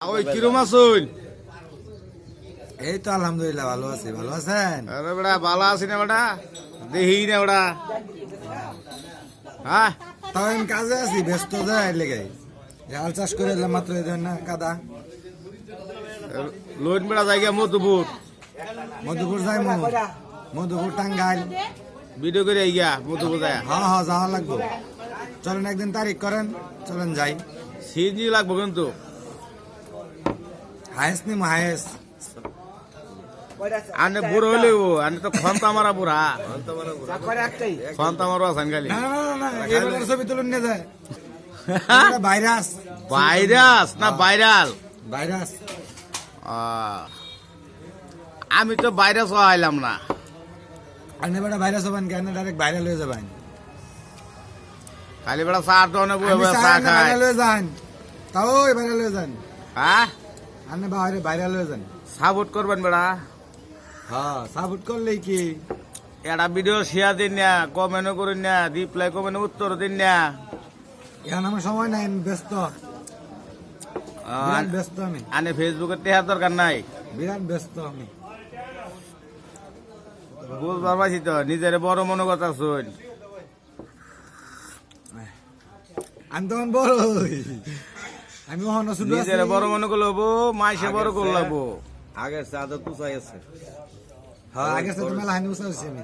ওই কিরম আছুন? এই তো আলহামদুলিল্লাহ ভালো আছি। ভালো আছেন? আরে বেটা ভালো আছি না বেটা, দেখি না বেটা। হ্যাঁ তাও আমি কাজে আছি, ব্যস্ত যায় লেগে। হাল চাষ করে এলাম মাত্র, এই ধরেন না কাদা। লোন বেটা জায়গা মধুপুর, মধুপুর যাই মধুপুর টাঙ্গাইল। ভিডিও করে আইগা মধুপুর যায়। হ্যাঁ হ্যাঁ যাওয়া লাগবো। চলেন একদিন তারিখ করেন, চলেন যাই। সিএনজি লাগবো কিন্তু। হায়েস নিম হায়েস। আনে বুড়ো হইলেও আনে তো খন্তা মারা বুড়া, খন্তা মারো আছেন খালি। না না না না, এবার ছবি তুলুন নিয়ে যায়। ভাইরাস ভাইরাস না ভাইরাল? ভাইরাস। আমি তো ভাইরাস হইলাম না। আপনি বেটা ভাইরাস হবেন কেন? ডাইরেক্ট ভাইরাল হয়ে যাবেন। খালি বেটা চা তো অনেক চা খায়। ভাইরাল হয়ে যান, তাও ভাইরাল হয়ে যান। হ্যাঁ আপনি বাইরে ভাইরাল হয়ে যান। সাপোর্ট করবেন বেটা। হ্যাঁ সাপোর্ট করলেই কি একটা ভিডিও শেয়ার দিন না, কমেন্ট করেন না, রিপ্লাই কমেন্ট উত্তর দিন না। এখন আমার সময় নাই, আমি ব্যস্ত, বিরাট ব্যস্ত আমি। আনে ফেসবুকে টেহার দরকার নাই, বিরাট ব্যস্ত আমি। বুঝবার পারছি তো, নিজের বড় মনে কথা শুন। আমি তখন বড়, আমি ওখানে শুধু নিজের বড় মনে করলে হবো, মাইসে বড় করলে হবো। আগের চাঁদা তুষাই আছে। হ্যাঁ আগের সাথে মেলা হানি উৎসাহ আমি।